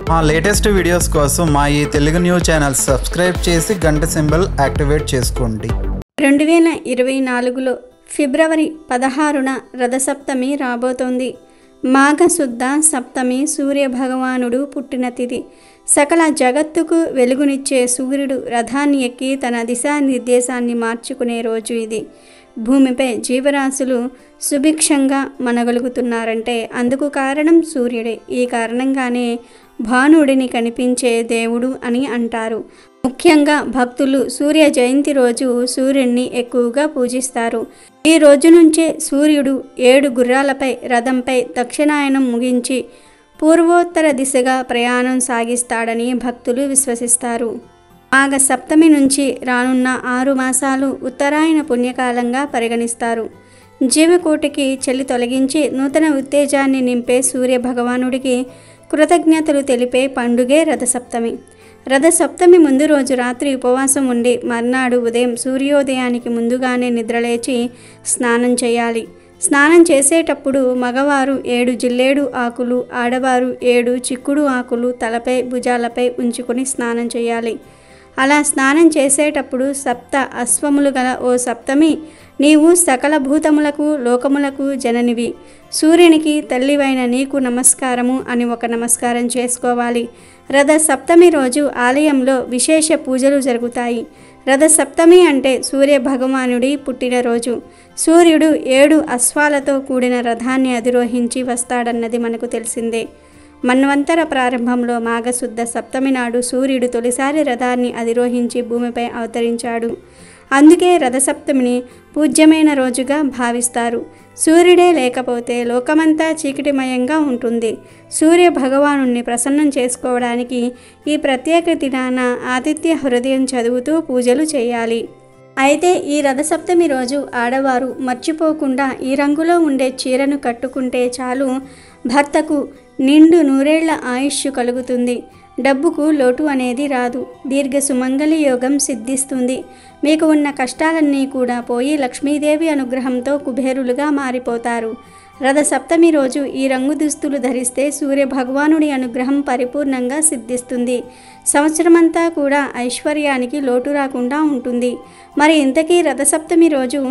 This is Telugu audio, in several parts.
మా లేటెస్ట్ వీడియోస్ కోసం మా ఈ తెలుగు న్యూస్ ఛానల్ సబ్స్క్రైబ్ చేసి గంట సింబల్ యాక్టివేట్ చేసుకోండి. 2024లో ఫిబ్రవరి 16న రథసప్తమి రాబోతోంది. మాఘశుద్ధ సప్తమి సూర్య భగవానుడు పుట్టిన తిథి. సకల జగత్తుకు వెలుగునిచ్చే సూర్యుడు రథాన్ని ఎక్కి తన దిశానిర్దేశాన్ని మార్చుకునే రోజు ఇది. భూమిపై జీవరాశులు సుభిక్షంగా మనగలుగుతున్నారంటే అందుకు కారణం సూర్యుడే. ఈ కారణంగానే భానుడిని కనిపించే దేవుడు అని అంటారు. ముఖ్యంగా భక్తులు సూర్య జయంతి రోజు సూర్యుడిని ఎక్కువగా పూజిస్తారు. ఈ రోజు నుంచే సూర్యుడు 7 గుర్రాలపై రథంపై దక్షిణాయనం ముగించి పూర్వోత్తర దిశగా ప్రయాణం సాగిస్తాడని భక్తులు విశ్వసిస్తారు. మాఘ సప్తమి నుంచి రానున్న 6 మాసాలు ఉత్తరాయణ పుణ్యకాలంగా పరిగణిస్తారు. జీవకోటికి చలి తొలగించి నూతన ఉత్తేజాన్ని నింపే సూర్య భగవానుడికి కృతజ్ఞతలు తెలిపే పండుగే రథసప్తమి. రథసప్తమి ముందు రోజు రాత్రి ఉపవాసం ఉండి మర్నాడు ఉదయం సూర్యోదయానికి ముందుగానే నిద్రలేచి స్నానం చేయాలి. స్నానం చేసేటప్పుడు మగవారు 7 జిల్లేడు ఆకులు, ఆడవారు 7 చిక్కుడు ఆకులు తలపై భుజాలపై ఉంచుకొని స్నానం చేయాలి. అలా స్నానం చేసేటప్పుడు సప్త అశ్వములు గల ఓ సప్తమి, నీవు సకల భూతములకు లోకములకు జననివి, సూర్యునికి తల్లివైన నీకు నమస్కారము అని ఒక నమస్కారం చేసుకోవాలి. రథ సప్తమి రోజు ఆలయంలో విశేష పూజలు జరుగుతాయి. రథ సప్తమి అంటే సూర్య భగవానుడి పుట్టినరోజు. సూర్యుడు 7 అశ్వాలతో కూడిన రథాన్ని అధిరోహించి వస్తాడన్నది మనకు తెలిసిందే. మన్వంతర ప్రారంభంలో మాఘశుద్ధ సప్తమి నాడు సూర్యుడు తొలిసారి రథాన్ని అధిరోహించి భూమిపై అవతరించాడు. అందుకే రథసప్తమిని పూజ్యమైన రోజుగా భావిస్తారు. సూర్యుడే లేకపోతే లోకమంతా చీకటిమయంగా ఉంటుంది. సూర్య భగవానుణ్ణి ప్రసన్నం చేసుకోవడానికి ఈ ప్రత్యేక దినాన ఆదిత్య హృదయం చదువుతూ పూజలు చేయాలి. అయితే ఈ రథసప్తమి రోజు ఆడవారు మర్చిపోకుండా ఈ రంగులో ఉండే చీరను కట్టుకుంటే చాలు, భర్తకు నిండు నూరేళ్ల ఆయుష్ కలుగుతుంది. డబ్బుకు లోటు అనేది రాదు. దీర్ఘ సుమంగళి యోగం సిద్ధిస్తుంది. మీకు ఉన్న కష్టాలన్నీ కూడా పోయి లక్ష్మీదేవి అనుగ్రహంతో కుబేరులుగా మారిపోతారు. రథ సప్తమి రోజు ఈ రంగు దుస్తులు ధరిస్తే సూర్య భగవానుడి అనుగ్రహం పరిపూర్ణంగా సిద్ధిస్తుంది. సంవత్సరమంతా కూడా ఐశ్వర్యానికి లోటు రాకుండా ఉంటుంది. మరి ఇంతకీ రథసప్తమి రోజు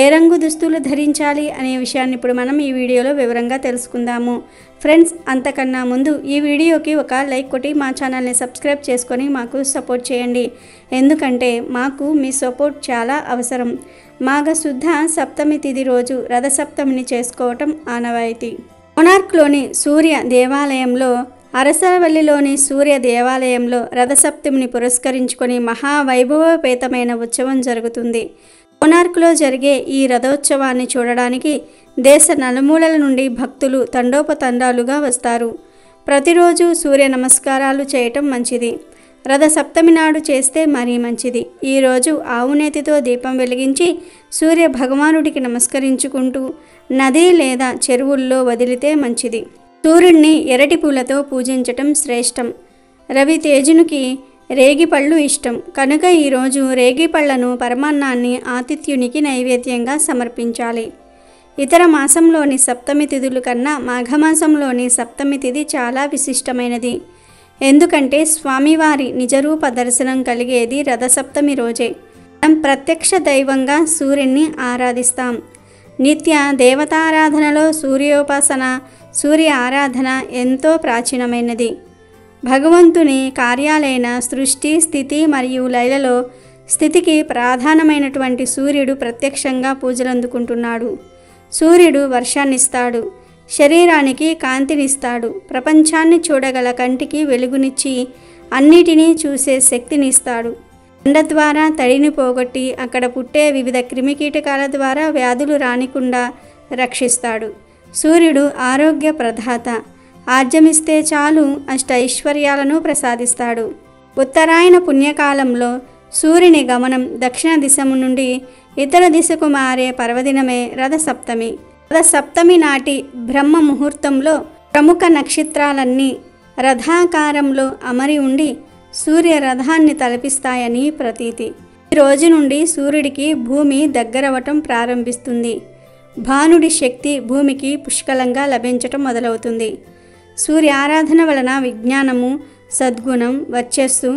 ఏ రంగు దుస్తులు ధరించాలి అనే విషయాన్ని ఇప్పుడు మనం ఈ వీడియోలో వివరంగా తెలుసుకుందాము. ఫ్రెండ్స్, అంతకన్నా ముందు ఈ వీడియోకి ఒక లైక్ కొట్టి మా ఛానల్ని సబ్స్క్రైబ్ చేసుకొని మాకు సపోర్ట్ చేయండి. ఎందుకంటే మాకు మీ సపోర్ట్ చాలా అవసరం. మాఘశుద్ధ సప్తమి తిథి రోజు రథసప్తమిని చేసుకోవటం ఆనవాయితీ. కోణార్క్లోని సూర్య దేవాలయంలో, అరసవల్లిలోని సూర్య దేవాలయంలో రథసప్తమిని పురస్కరించుకొని మహావైభవపేతమైన ఉత్సవం జరుగుతుంది. కోణార్క్లో జరిగే ఈ రథోత్సవాన్ని చూడడానికి దేశ నలుమూలల నుండి భక్తులు తండోపతండాలుగా వస్తారు. ప్రతిరోజు సూర్య నమస్కారాలు చేయటం మంచిది. రథ సప్తమి నాడు చేస్తే మరీ మంచిది. ఈరోజు ఆవునేతితో దీపం వెలిగించి సూర్య భగవానుడికి నమస్కరించుకుంటూ నది లేదా చెరువుల్లో వదిలితే మంచిది. సూర్యుడిని ఎర్రటి పూలతో పూజించటం శ్రేష్టం. రవితేజునికి రేగిపళ్ళు ఇష్టం కనుక ఈరోజు రేగిపళ్లను పరమాన్నాన్ని ఆతిథ్యునికి నైవేద్యంగా సమర్పించాలి. ఇతర మాసంలోని సప్తమి తిథుల కన్నా మాఘమాసంలోని సప్తమి తిథి చాలా విశిష్టమైనది. ఎందుకంటే స్వామివారి నిజరూప దర్శనం కలిగేది రథసప్తమి రోజే. మనం ప్రత్యక్ష దైవంగా సూర్యుని ఆరాధిస్తాం. నిత్య దేవతారాధనలో సూర్యోపాసన, సూర్య ఆరాధన ఎంతో ప్రాచీనమైనది. భగవంతుని కార్యాలైన సృష్టి, స్థితి మరియు లయలలో స్థితికి ప్రధానమైనటువంటి సూర్యుడు ప్రత్యక్షంగా పూజలందుకుంటున్నాడు. సూర్యుడు వర్షాన్నిస్తాడు, శరీరానికి కాంతినిస్తాడు, ప్రపంచాన్ని చూడగల కంటికి వెలుగునిచ్చి అన్నిటినీ చూసే శక్తినిస్తాడు. ఎండ ద్వారా తడిని పోగొట్టి అక్కడ పుట్టే వివిధ క్రిమికీటకాల ద్వారా వ్యాధులు రానికుండా రక్షిస్తాడు. సూర్యుడు ఆరోగ్య ప్రదాత. ఆర్జమిస్తే చాలు అష్ట ఐశ్వర్యాలను ప్రసాదిస్తాడు. ఉత్తరాయణ పుణ్యకాలంలో సూర్యుని గమనం దక్షిణ దిశము నుండి ఇతర దిశకు మారే పర్వదినమే రథసప్తమి. రథసప్తమి నాటి బ్రహ్మ ముహూర్తంలో ప్రముఖ నక్షత్రాలన్నీ రథాకారంలో అమరి ఉండి సూర్య రథాన్ని తలపిస్తాయని ప్రతీతి. ఈ రోజు నుండి సూర్యుడికి భూమి దగ్గరవటం ప్రారంభిస్తుంది. భానుడి శక్తి భూమికి పుష్కలంగా లభించటం మొదలవుతుంది. సూర్య ఆరాధన వలన విజ్ఞానము, సద్గుణం, వర్చస్సు,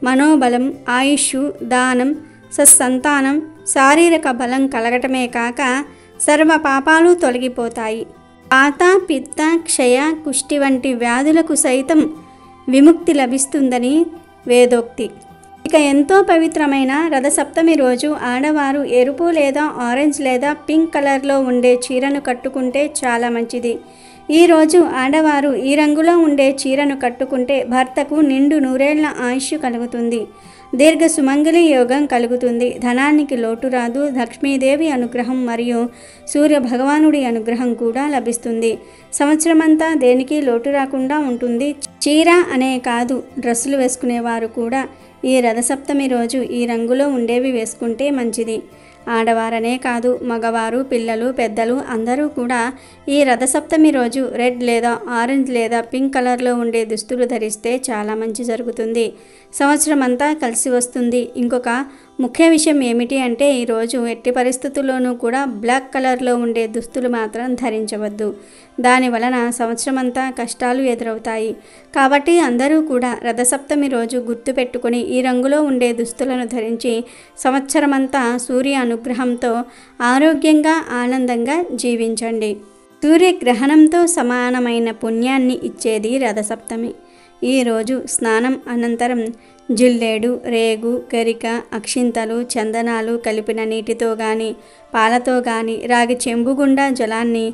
మనోబలం, ఆయుష్, దానం, సత్సంతానం, శారీరక బలం కలగటమే కాక సర్వ పాపాలు తొలగిపోతాయి. వాత, పిత్త, క్షయ, కుష్టి వంటి వ్యాధులకు సైతం విముక్తి లభిస్తుందని వేదోక్తి. ఇక ఎంతో పవిత్రమైన రథసప్తమి రోజు ఆడవారు ఎరుపు లేదా ఆరెంజ్ లేదా పింక్ కలర్లో ఉండే చీరను కట్టుకుంటే చాలా మంచిది. ఈరోజు ఆడవారు ఈ రంగులో ఉండే చీరను కట్టుకుంటే భర్తకు నిండు నూరేళ్ల ఆయుష్ కలుగుతుంది. దీర్ఘ సుమంగళి యోగం కలుగుతుంది. ధనానికి లోటు రాదు. లక్ష్మీదేవి అనుగ్రహం మరియు సూర్య భగవానుడి అనుగ్రహం కూడా లభిస్తుంది. సంవత్సరమంతా దేనికి లోటు రాకుండా ఉంటుంది. చీర అనే కాదు, డ్రెస్సులు వేసుకునేవారు కూడా ఈ రథసప్తమి రోజు ఈ రంగులో ఉండేవి వేసుకుంటే మంచిది. ఆడవారనే కాదు, మగవారు, పిల్లలు, పెద్దలు అందరూ కూడా ఈ రథసప్తమి రోజు రెడ్ లేదా ఆరెంజ్ లేదా పింక్ కలర్లో ఉండే దుస్తులు ధరిస్తే చాలా మంచి జరుగుతుంది. సంవత్సరం అంతా కలిసి వస్తుంది. ఇంకొక ముఖ్య విషయం ఏమిటి అంటే ఈరోజు ఎట్టి పరిస్థితుల్లోనూ కూడా బ్లాక్ కలర్లో ఉండే దుస్తులు మాత్రం ధరించవద్దు. దాని వలన సంవత్సరం అంతా కష్టాలు ఎదురవుతాయి. కాబట్టి అందరూ కూడా రథసప్తమి రోజు గుర్తుపెట్టుకుని ఈ రంగులో ఉండే దుస్తులను ధరించి సంవత్సరమంతా సూర్య అనుగ్రహంతో ఆరోగ్యంగా ఆనందంగా జీవించండి. సూర్యగ్రహణంతో సమానమైన పుణ్యాన్ని ఇచ్చేది రథసప్తమి. ఈరోజు స్నానం అనంతరం జిల్లేడు, రేగు, గరిక, అక్షింతలు, చందనాలు కలిపిన నీటితో కానీ పాలతో కానీ రాగి చెంబు గుండా జలాన్ని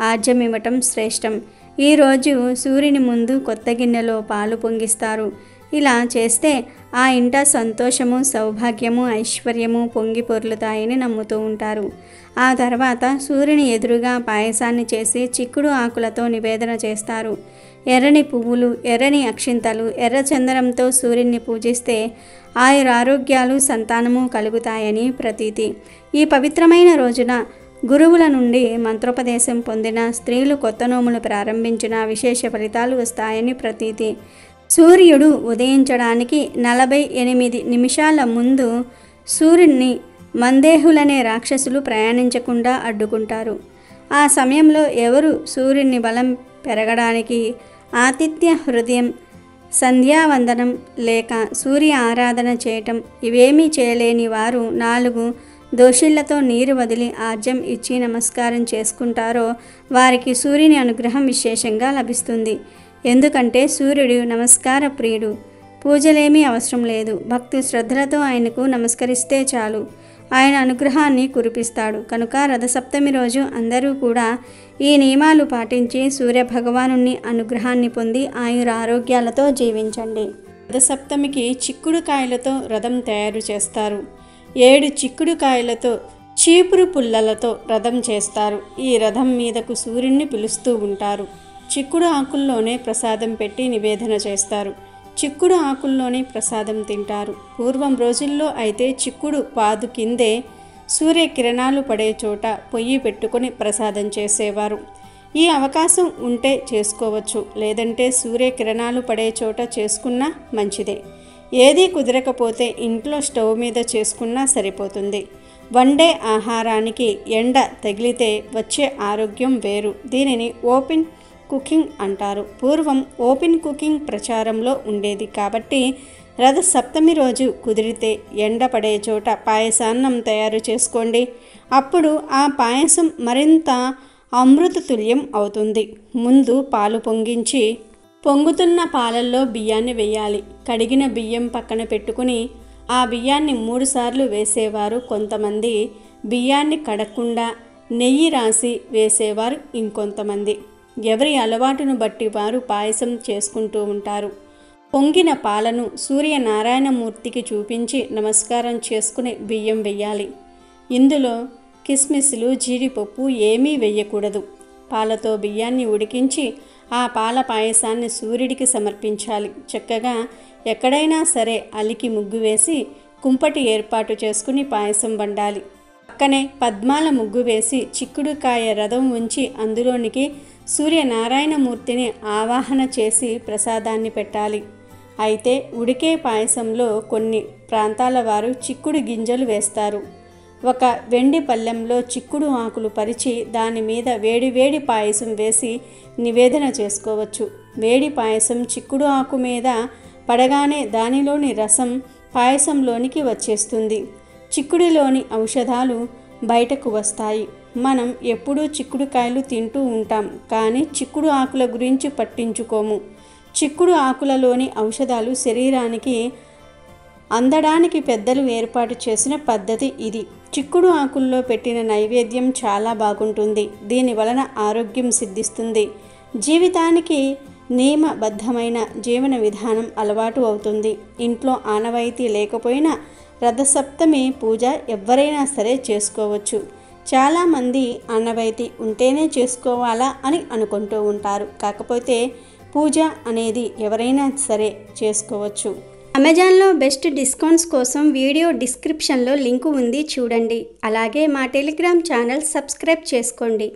ఆజ్యమివ్వటం శ్రేష్టం. ఈరోజు సూర్యుని ముందు కొత్త గిన్నెలో పాలు పొంగిస్తారు. ఇలా చేస్తే ఆ ఇంట సంతోషము, సౌభాగ్యము, ఐశ్వర్యము పొంగి పొర్లుతాయని నమ్ముతూ ఉంటారు. ఆ తర్వాత సూర్యుని ఎదురుగా పాయసాన్ని చేసి చిక్కుడు ఆకులతో నివేదన చేస్తారు. ఎర్రని పువ్వులు, ఎర్రని అక్షింతలు, ఎర్ర చందనంతో సూర్యుని పూజిస్తే ఆయురారోగ్యాలు, సంతానము కలుగుతాయని ప్రతీతి. ఈ పవిత్రమైన రోజున గురువుల నుండి మంత్రోపదేశం పొందిన స్త్రీలు కొత్త నోములు ప్రారంభించిన విశేష ఫలితాలు వస్తాయని ప్రతీతి. సూర్యుడు ఉదయించడానికి 48 నిమిషాల ముందు సూర్యుడిని మందేహులనే రాక్షసులు ప్రయాణించకుండా అడ్డుకుంటారు. ఆ సమయంలో ఎవరు సూర్యుని బలం పెరగడానికి ఆతిథ్య హృదయం, సంధ్యావందనం లేక సూర్య ఆరాధన చేయటం ఇవేమీ చేయలేని వారు 4 దోషిళ్లతో నీరు వదిలి ఆజ్యం ఇచ్చి నమస్కారం చేసుకుంటారో వారికి సూర్యుని అనుగ్రహం విశేషంగా లభిస్తుంది. ఎందుకంటే సూర్యుడు నమస్కార ప్రియుడు. పూజలేమీ అవసరం లేదు. భక్తి శ్రద్ధలతో ఆయనకు నమస్కరిస్తే చాలు, ఆయన అనుగ్రహాన్ని కురిపిస్తాడు. కనుక రథసప్తమి రోజు అందరూ కూడా ఈ నియమాలు పాటించి సూర్య భగవానుని అనుగ్రహాన్ని పొంది ఆయురారోగ్యాలతో జీవించండి. రథసప్తమికి చిక్కుడుకాయలతో రథం తయారు చేస్తారు. 7 చిక్కుడుకాయలతో చీపురు పుల్లలతో రథం చేస్తారు. ఈ రథం మీదకు సూర్యుడిని పిలుస్తూ ఉంటారు. చిక్కుడు ఆకుల్లోనే ప్రసాదం పెట్టి నివేదన చేస్తారు. చిక్కుడు ఆకుల్లోనే ప్రసాదం తింటారు. పూర్వం రోజుల్లో అయితే చిక్కుడు పాదు కిందే సూర్యకిరణాలు పడే చోట పొయ్యి పెట్టుకుని ప్రసాదం చేసేవారు. ఈ అవకాశం ఉంటే చేసుకోవచ్చు, లేదంటే సూర్యకిరణాలు పడే చోట చేసుకున్నా మంచిదే. ఏదీ కుదరకపోతే ఇంట్లో స్టవ్ మీద చేసుకున్నా సరిపోతుంది. వండే ఆహారానికి ఎండ తగిలితే వచ్చే ఆరోగ్యం వేరు. దీనిని ఓపెన్ కుకింగ్ అంటారు. పూర్వం ఓపెన్ కుకింగ్ ప్రచారంలో ఉండేది కాబట్టి రథసప్తమి రోజు కుదిరితే ఎండ పడే చోట పాయసాన్నం తయారు చేసుకోండి. అప్పుడు ఆ పాయసం మరింత అమృతతుల్యం అవుతుంది. ముందు పాలు పొంగించి పొంగుతున్న పాలల్లో బియ్యాన్ని వేయాలి. కడిగిన బియ్యం పక్కన పెట్టుకుని ఆ బియ్యాన్ని 3 సార్లు వేసేవారు కొంతమంది. బియ్యాన్ని కడగకుండా నెయ్యి రాసి వేసేవారు ఇంకొంతమంది. ఎవరి అలవాటును బట్టి వారు పాయసం చేసుకుంటూ ఉంటారు. పొంగిన పాలను సూర్యనారాయణమూర్తికి చూపించి నమస్కారం చేసుకుని బియ్యం వెయ్యాలి. ఇందులో కిస్మిస్లు, జీడిపప్పు ఏమీ వేయకూడదు. పాలతో బియ్యాన్ని ఉడికించి ఆ పాల పాయసాన్ని సూర్యుడికి సమర్పించాలి. చక్కగా ఎక్కడైనా సరే అలికి ముగ్గు వేసి కుంపటి ఏర్పాటు చేసుకుని పాయసం వండాలి. పక్కనే పద్మాల ముగ్గు వేసి చిక్కుడుకాయ రథం ఉంచి అందులోనికి సూర్యనారాయణమూర్తిని ఆవాహన చేసి ప్రసాదాన్ని పెట్టాలి. అయితే ఉడికే పాయసంలో కొన్ని ప్రాంతాల వారు చిక్కుడు గింజలు వేస్తారు. ఒక వెండి పళ్ళెంలో చిక్కుడు ఆకులు పరిచి దాని మీద వేడివేడి పాయసం వేసి నివేదన చేసుకోవచ్చు. వేడి పాయసం చిక్కుడు ఆకు మీద పడగానే దానిలోని రసం పాయసంలోనికి వచ్చేస్తుంది. చిక్కుడులోని ఔషధాలు బయటకు వస్తాయి. మనం ఎప్పుడూ చిక్కుడుకాయలు తింటూ ఉంటాం, కానీ చిక్కుడు ఆకుల గురించి పట్టించుకోము. చిక్కుడు ఆకులలోని ఔషధాలు శరీరానికి అందడానికి పెద్దలు ఏర్పాటు చేసిన పద్ధతి ఇది. చిక్కుడు ఆకుల్లో పెట్టిన నైవేద్యం చాలా బాగుంటుంది. దీని వలన ఆరోగ్యం సిద్ధిస్తుంది. జీవితానికి నియమబద్ధమైన జీవన విధానం అలవాటు అవుతుంది. ఇంట్లో ఆనవాయితీ లేకపోయినా రథసప్తమి పూజ ఎవరైనా సరే చేసుకోవచ్చు. చాలామంది ఆనవాయితీ ఉంటేనే చేసుకోవాలా అని అనుకుంటూ ఉంటారు. కాకపోతే పూజ అనేది ఎవరైనా సరే చేసుకోవచ్చు. అమెజాన్లో బెస్ట్ డిస్కౌంట్స్ కోసం వీడియో డిస్క్రిప్షన్లో లింకు ఉంది, చూడండి. అలాగే మా టెలిగ్రామ్ ఛానల్ సబ్స్క్రైబ్ చేసుకోండి.